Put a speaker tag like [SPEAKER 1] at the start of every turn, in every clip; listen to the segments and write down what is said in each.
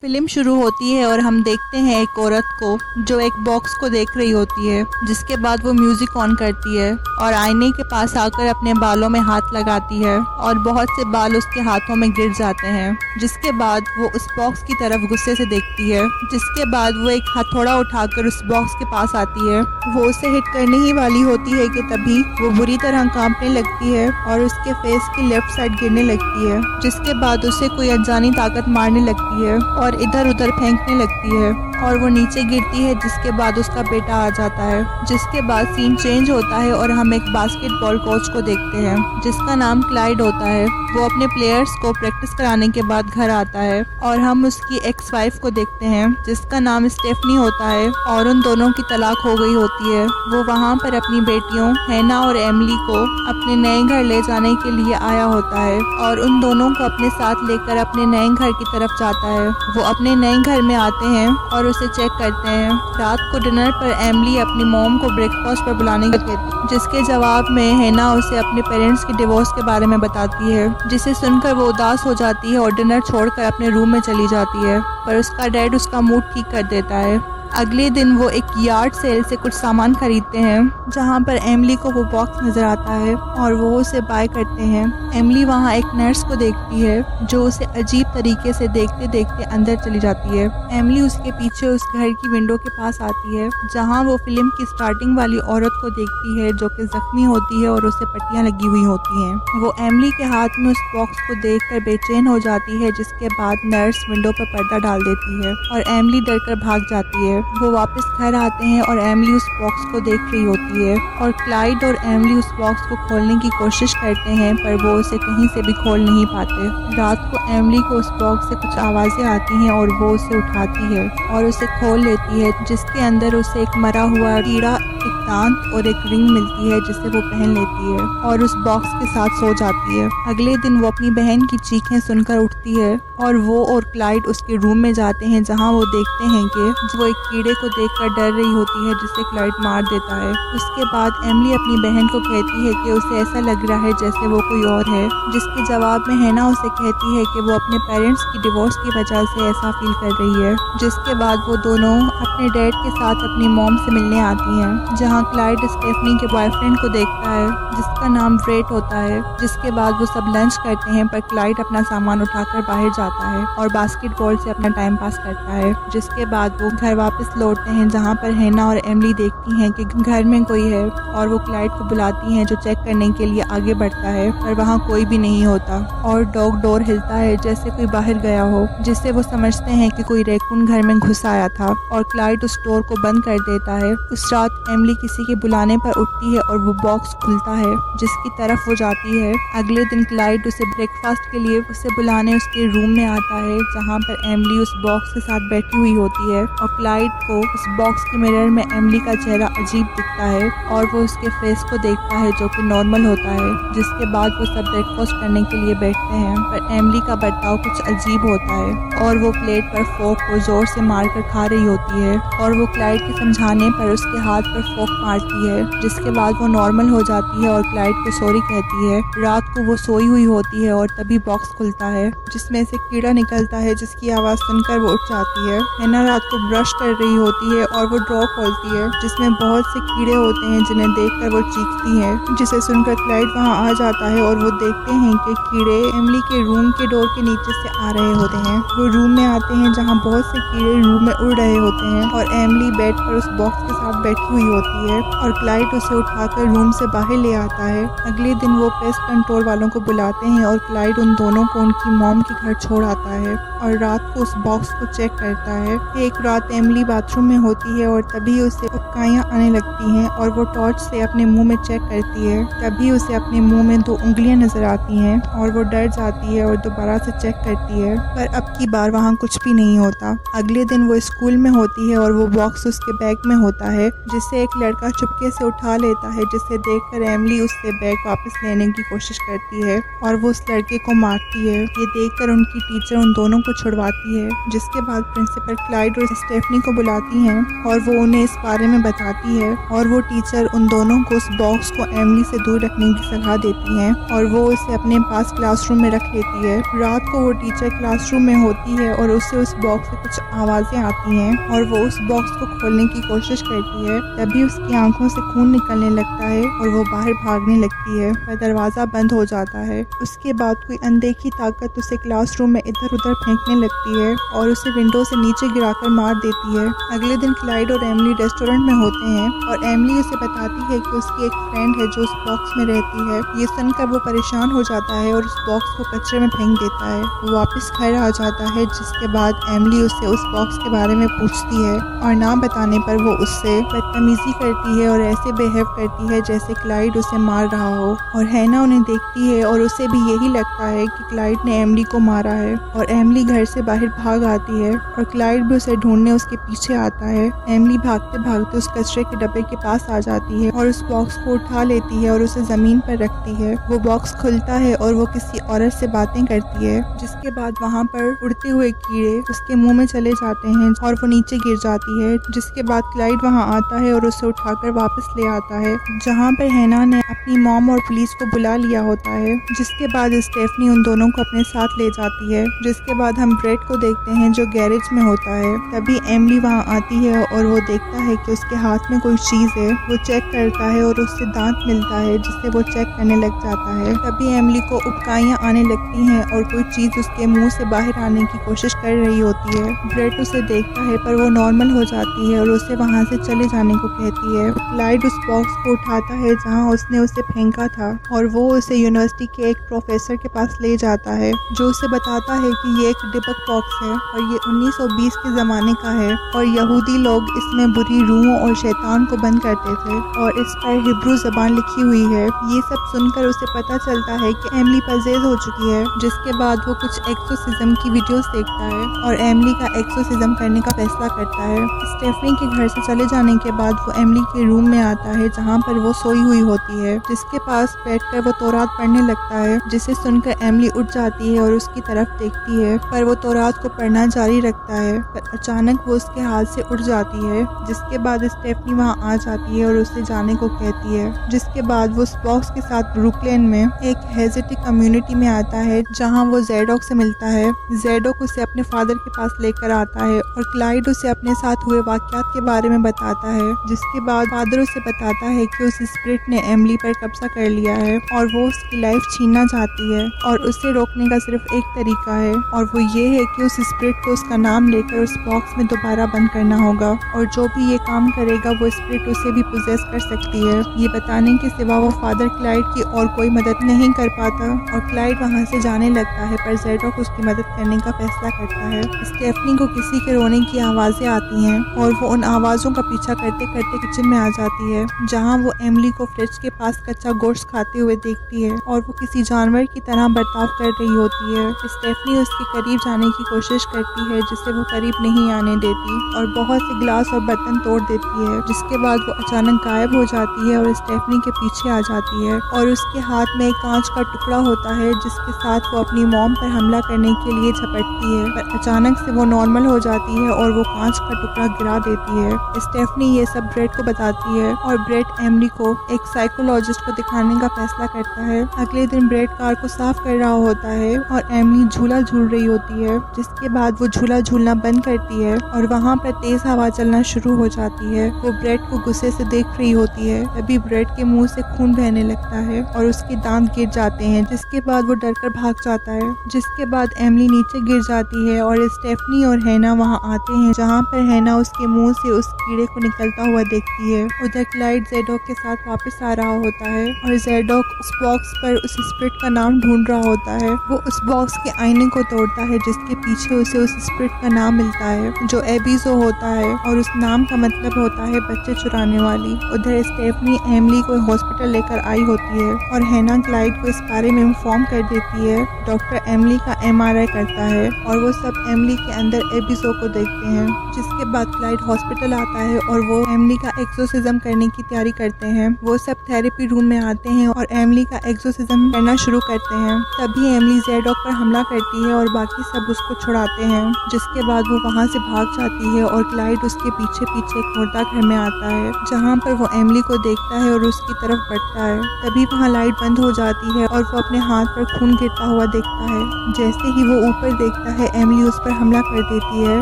[SPEAKER 1] Film शुरू होती है और हम देखते हैं एक औरत को जो एक बॉक्स को देख रही होती है, जिसके बाद वो म्यूजिक ऑन करती है और आईने के पास आकर अपने बालों में हाथ लगाती है और बहुत से बाल उसके हाथों में गिर जाते हैं। जिसके बाद वो उस बॉक्स की तरफ गुस्से से देखती है। जिसके बाद वो एक हथौड़ा उठाकर उस बॉक्स के पास आती है। वो उसे हिट करने ही वाली होती है कि तभी वो बुरी तरह कांपने लगती है और उसके फेस की लेफ्ट साइड गिरने लगती है। जिसके बाद उसे कोई अनजानी ताकत मारने लगती है और इधर उधर फेंकने लगती है और वो नीचे गिरती है। जिसके बाद उसका बेटा आ जाता है। जिसके बाद सीन चेंज होता है और हम एक बास्केटबॉल कोच को देखते हैं जिसका नाम क्लाइड होता है। वो अपने प्लेयर्स को प्रैक्टिस कराने के बाद घर आता है और हम उसकी एक्स वाइफ को देखते हैं जिसका नाम स्टेफनी होता है और उन दोनों की तलाक हो गई होती है। वो वहाँ पर अपनी बेटियों हैना और एमिली को अपने नए घर ले जाने के लिए आया होता है और उन दोनों को अपने साथ लेकर अपने नए घर की तरफ जाता है। वो अपने नए घर में आते हैं और उसे चेक करते हैं। रात को डिनर पर एमिली अपनी मॉम को ब्रेकफास्ट पर बुलाने के कहती है, जिसके जवाब में हैना उसे अपने पेरेंट्स के डिवोर्स के बारे में बताती है, जिसे सुनकर वो उदास हो जाती है और डिनर छोड़कर अपने रूम में चली जाती है। पर उसका डैड उसका मूड ठीक कर देता है। अगले दिन वो एक यार्ड सेल से कुछ सामान खरीदते हैं जहाँ पर एमिली को वो बॉक्स नजर आता है और वो उसे बाय करते हैं। एमिली वहाँ एक नर्स को देखती है जो उसे अजीब तरीके से देखते देखते अंदर चली जाती है। एमिली उसके पीछे उस घर की विंडो के पास आती है जहाँ वो फिल्म की स्टार्टिंग वाली औरत को देखती है जो कि जख्मी होती है और उसे पट्टियाँ लगी हुई होती हैं। वो एमिली के हाथ में उस बॉक्स को देखकर बेचैन हो जाती है। जिसके बाद नर्स विंडो पर पर्दा डाल देती है और एमिली डरकर भाग जाती है। वो वापस घर आते हैं और एमिली उस बॉक्स को देख रही होती है और क्लाइड और एमिली उस बॉक्स को खोलने की कोशिश करते हैं पर वो उसे कहीं से भी खोल नहीं पाते। रात को एमिली को उस बॉक्स से कुछ आवाज़ें आती हैं और वो उसे उठाती है और उसे खोल लेती है, जिसके अंदर उसे एक मरा हुआ कीड़ा, एक दांत और एक रिंग मिलती है जिसे वो पहन लेती है और उस बॉक्स के साथ सो जाती है। अगले दिन वो अपनी बहन की चीखें सुनकर उठती है और वो और क्लाइड उसके रूम में जाते हैं जहाँ वो देखते हैं कि वो एक कीड़े को देखकर डर रही होती है जिसे क्लाइड मार देता है। उसके बाद एमिली अपनी बहन को कहती है कि उसे ऐसा लग रहा है जैसे वो कोई और है, जिसके जवाब में हैना उसे कहती है कि वो अपने पेरेंट्स की डिवोर्स की वजह से ऐसा फील कर रही है। जिसके बाद वो दोनों अपने डैड के साथ अपनी मॉम से मिलने आती हैं जहाँ क्लाइड स्टेफनी के बॉयफ्रेंड को देखता है जिसका नाम ब्रेट होता है। जिसके बाद वो सब लंच करते हैं पर क्लाइड अपना सामान उठाकर बाहर जाता है और बास्केटबॉल से अपना टाइम पास करता है। जिसके बाद वो घर वापस लौटते हैं जहाँ पर हैना और एमिली देखती हैं कि घर में कोई है और वो क्लाइड को बुलाती हैं जो चेक करने के लिए आगे बढ़ता है पर वहाँ कोई भी नहीं होता और डॉग डोर हिलता है जैसे कोई बाहर गया हो, जिससे वो समझते हैं कि कोई रैकून घर में घुस आया था और क्लाइड उस डोर को बंद कर देता है। उस रात एमिली किसी के बुलाने पर उठती है और वो बॉक्स खुलता है जिसकी तरफ वो जाती है। अगले दिन क्लाइड उसे ब्रेकफास्ट के लिए उसे बुलाने उसके रूम में आता है जहाँ पर एमिली उस बॉक्स के साथ बैठी हुई होती है और क्लाइड को उस बॉक्स के मिरर में एमिली का चेहरा अजीब दिखता है और वो उसके फेस को देखता है जो कि नॉर्मल होता है। जिसके बाद वो सब ब्रेकफास्ट करने के लिए बैठते हैं पर एमिली का बर्ताव कुछ अजीब होता है और वो प्लेट पर फोक को जोर से मारकर खा रही होती है और वो क्लाइड के समझाने पर उसके हाथ पर फोक मारती है। जिसके बाद वो नॉर्मल हो जाती है और क्लाइड को सॉरी कहती है। रात को वो सोई हुई होती है और तभी बॉक्स खुलता है जिसमें से कीड़ा निकलता है जिसकी आवाज़ सुनकर वो उठ जाती है। हैना रात को ब्रश कर रही होती है और वो ड्रॉ खोलती है जिसमें बहुत से कीड़े होते हैं जिन्हें देखकर वो चीखती है, जिसे सुनकर क्लाइड वहां आ जाता है और वो देखते हैं कि कीड़े एमिली के रूम के डोर के नीचे से आ रहे होते हैं। वो रूम में आते हैं जहां बहुत से कीड़े रूम में उड़ रहे होते हैं और एमिली बेड पर उस बॉक्स के साथ बैठी हुई होती है और क्लाइड उसे उठाकर रूम से बाहर ले आता है। अगले दिन वो पेस्ट कंट्रोल वालों को बुलाते हैं और क्लाइड उन दोनों को उनकी मॉम के घर छोड़ आता है और रात को उस बॉक्स को चेक करता है। एक रात एमिली बाथरूम में होती है और तभी उसे उबकाइयाँ आने लगती हैं और वो टॉर्च से अपने मुंह में चेक करती है। तभी उसे अपने मुंह में 2 उंगलियां नजर आती हैं और वो डर जाती है और दोबारा से चेक करती है पर अब की बार वहाँ कुछ भी नहीं होता। अगले दिन वो स्कूल में होती है और वो बॉक्स उसके बैग में होता है जिसे एक लड़का चुपके से उठा लेता है, जिसे देखकर एमिली उससे बैग वापस लेने की कोशिश करती है और वो उस लड़के को मारती है। ये देखकर उनकी टीचर उन दोनों को छुड़वाती है। जिसके बाद प्रिंसिपल क्लाइड और स्टेफनी को बुलाती हैं और वो उन्हें इस बारे में बताती है और वो टीचर उन दोनों को उस बॉक्स को एमिली से दूर रखने की सलाह देती हैं और वो उसे अपने पास क्लासरूम में रख लेती है। रात को वो टीचर क्लासरूम में होती है और उससे उस बॉक्स से कुछ आवाज़ें आती हैं और वो उस बॉक्स को खोलने की कोशिश करती है। तभी उसकी आंखों से खून निकलने लगता है और वो बाहर भागने लगती है पर दरवाज़ा बंद हो जाता है। उसके बाद कोई अनदेखी ताकत उसे क्लासरूम में इधर उधर फेंकने लगती है और उसे विंडो से नीचे गिराकर मार देती है। अगले दिन क्लाइड और एमिली रेस्टोरेंट में होते हैं और एमिली उसे बताती है कि उसकी एक फ्रेंड है जो उस बॉक्स में रहती है। ये सुनकर वो परेशान हो जाता है और उस बॉक्स को कचरे में फेंक देता है। वो वापस घर आ जाता है जिसके बाद एमिली उससे उस बॉक्स के बारे में पूछती है और ना बताने पर वो उससे बदतमीजी करती है और ऐसे बिहेव करती है जैसे क्लाइड उसे मार रहा हो। और हैना उन्हें देखती है और उसे भी यही लगता है कि क्लाइड ने एमिली को मारा है और एमिली घर से बाहर भाग आती है और क्लाइड भी उसे ढूंढने उसके पीछे आता है। एमिली भागते भागते उस कचरे के डब्बे के पास आ जाती है और उस बॉक्स को उठा लेती है और उसे जमीन पर रखती है। वो बॉक्स खुलता है और वो किसी औरत से बातें करती है जिसके बाद वहाँ पर उड़ते हुए कीड़े उसके मुंह में चले जाते हैं और वो नीचे गिर जाती है। जिसके बाद क्लाइड वहाँ आता है और उसे उठाकर वापस ले आता है जहाँ पर हैना ने अपनी मॉम और पुलिस को बुला लिया होता है। जिसके बाद स्टेफनी उन दोनों को अपने साथ ले जाती है। जिसके बाद हम ब्रेड को देखते हैं जो गैरेज में होता है। तभी एमिली वहाँ आती है और वो देखता है कि उसके हाथ में कोई चीज़ है। वो चेक करता है और उससे दांत मिलता है जिससे वो चेक करने लग जाता है। तभी एमिली को उबकाइयाँ आने लगती हैं और कोई चीज़ उसके मुंह से बाहर आने की कोशिश कर रही होती है। ब्रेड उसे देखता है पर वो नॉर्मल हो जाती है और उसे वहाँ से चले जाने को कहती है। क्लाइड उस बॉक्स को उठाता है जहाँ उसने उसे फेंका था और वो उसे यूनिवर्सिटी के एक प्रोफेसर के पास ले जाता है जो उसे बताता है कि ये एक डिबक बॉक्स है और ये 1920 के ज़माने का है और यहूदी लोग इसमें बुरी रूहों और शैतान को बंद करते थे और इस पर हिब्रू ज़बान लिखी हुई है। ये सब सुनकर उसे पता चलता है कि एमिली पजेज हो चुकी है। जिसके बाद वो कुछ एक्सोसिज्म की वीडियोस देखता है और एमिली का एक्सोसिज्म करने का फैसला करता है। स्टेफनी के घर से चले जाने के बाद वो एमिली के रूम में आता है जहाँ पर वो सोई हुई होती है। जिसके पास बैठकर वो तौरात पढ़ने लगता है जिसे सुनकर एमिली उठ जाती है और उसकी तरफ देखती है पर वो तौरात को पढ़ना जारी रखता है पर अचानक वो उसके हाथ से उड़ जाती है। जिसके बाद स्टेफनी वहाँ आ जाती है और उससे जाने को कहती है। जिसके बाद वो उस बॉक्स के साथ ब्रुकलिन में एक हेजेटिक कम्युनिटी में आता है जहाँ वो ज़ेडोक से मिलता है। ज़ेडोक उसे अपने फादर के पास लेकर आता है और क्लाइड उसे अपने साथ हुए वाक़यात के बारे में बताता है। जिसके बाद फादर उसे बताता है कि उस स्पिरिट ने एमिली पर कब्जा कर लिया है और वो उसकी लाइफ छीनना चाहती है और उसे रोकने का सिर्फ एक तरीका है और वो ये है कि उस स्पिरिट को उसका नाम लेकर उस बॉक्स में दोबारा बंद करना होगा और जो भी ये काम करेगा वो स्पिरिट उसे भी पोजेस कर सकती है। ये बताने के सिवा वो फादर क्लाइड की और कोई मदद नहीं कर पाता और क्लाइड वहाँ से जाने लगता है पर ज़ेडोक उसकी मदद करने का फैसला करता है। स्टेफनी को किसी के रोने की आवाज़ें आती हैं और वो उन आवाज़ों का पीछा करते करते किचन में आ जाती है जहाँ वो एमिली को फ्रिज के पास कच्चा गोश्त खाते हुए देखती है और वो किसी जानवर की तरह बर्ताव कर रही होती है। स्टेफनी उसके करीब जाने की कोशिश करती है जिसे वो करीब नहीं आने देती और बहुत से गिलास और बर्तन तोड़ देती है। जिसके बाद वो अचानक गायब हो जाती है और स्टेफनी के पीछे आ जाती है और उसके हाथ में एक कांच का टुकड़ा होता है जिसके साथ वो अपनी मॉम पर हमला करने के लिए झपटती है पर अचानक से वो नॉर्मल हो जाती है और वो कांच का टुकड़ा गिरा देती है। स्टेफनी ये सब ब्रेड को बताती है और ब्रेड एमिली को एक साइकोलॉजिस्ट को दिखाने का फैसला करता है। अगले दिन ब्रेड कार को साफ कर रहा होता है और एमिली झूला झूल रही होती है। जिसके बाद वो झूला झूलना बंद करती है और वहाँ पर तेज हवा चलना शुरू हो जाती है। वो ब्रेड को गुस्से से देख रही होती है। तभी ब्रेड के मुंह से खून बहने लगता है और उसके दांत गिर जाते हैं। जिसके बाद वो डरकर भाग जाता है। जिसके बाद एमिली नीचे गिर जाती है और स्टेफनी और हैना वहाँ आते हैं जहाँ पर हैना उसके मुंह से उस कीड़े को निकलता हुआ देखती है। उधर क्लाइड ज़ेडोक के साथ वापस आ रहा होता है और ज़ेडोक उस बॉक्स पर उस स्पिरिट का नाम ढूंढ रहा होता है। वो उस बॉक्स के आईने को तोड़ता है जिसके पीछे उसे उस स्पिरिट का नाम मिलता है जो एबिजो होता है और उस नाम का मतलब होता है बच्चे चुराने वाली। उधर स्टेफनी एमिली को हॉस्पिटल लेकर आई होती है और हैना क्लाइड को इस बारे में इन्फॉर्म कर देती है। डॉक्टर एमिली का MRI करता है और वो सब एमिली के अंदर एबिजो को देखते हैं। जिसके बाद क्लाइड हॉस्पिटल आता है और वो एमिली का एक्सोसिज्म करने की तैयारी करते हैं। वो सब थेरेपी रूम में आते हैं और एमिली का एक्सोसिज्म करना शुरू करते हैं। तभी एमिली ज़ेडोक पर हमला करती है और बाकी सब उसको छुड़ाते हैं। जिसके बाद वो वहाँ से भाग जाती जाती है और क्लाइड उसके पीछे पीछे एक मुर्दा घर में आता है, जहाँ पर वो एमिली को देखता है और उसकी तरफ बढ़ता है। तभी वहाँ लाइट बंद हो जाती है और वो अपने हाथ पर खून गिरता हुआ देखता है। जैसे ही वो ऊपर देखता है, एमिली उस पर हमला कर देती है।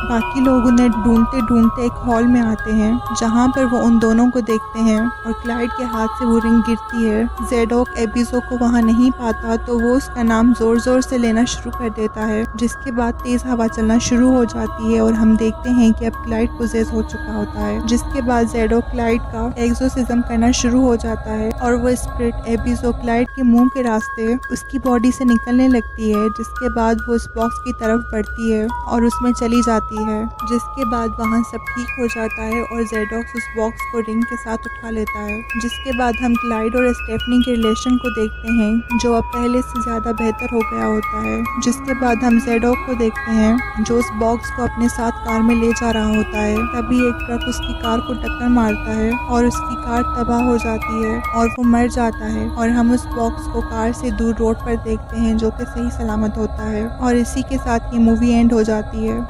[SPEAKER 1] बाकी लोग उन्हें ढूंढते ढूंढते एक हॉल में आते हैं, जहाँ पर वो उन दोनों को देखते हैं और क्लाइड के हाथ से वो रिंग गिरती है। ज़ेडोक एबिज़ो को वहाँ नहीं पाता तो वो उसका नाम जोर जोर से लेना शुरू कर देता है, जिसके बाद तेज हवा चलना शुरू हो जाती है और हम देखते हैं कि अब क्लाइड पोजेस हो चुका होता है। जिसके बाद ज़ेडोक क्लाइड का एक्सोर्सिज्म करना शुरू हो जाता है और वो स्पिरिट एबिज़ो क्लाइड के मुंह के रास्ते उसकी बॉडी से निकलने लगती है। जिसके बाद वो उस बॉक्स की तरफ बढ़ती है और उसमें चली जाती है। जिसके बाद वहाँ सब ठीक हो जाता है और ज़ेडोक्स उस बॉक्स को रिंग के साथ उठा लेता है। जिसके बाद हम क्लाइड और स्टेफनी के रिलेशन को देखते हैं, जो अब पहले से ज़्यादा बेहतर हो गया होता है। जिसके बाद हम ज़ेडोक को देखते हैं, जो उस बॉक्स को अपने साथ कार में ले जा रहा होता है। तभी एक ट्रक उसकी कार को टक्कर मारता है और उसकी कार तबाह हो जाती है और वो मर जाता है। और हम उस बॉक्स को कार से दूर रोड पर देखते हैं, जो कि सही सलामत होता है। और इसी के साथ ये मूवी एंड हो जाती है।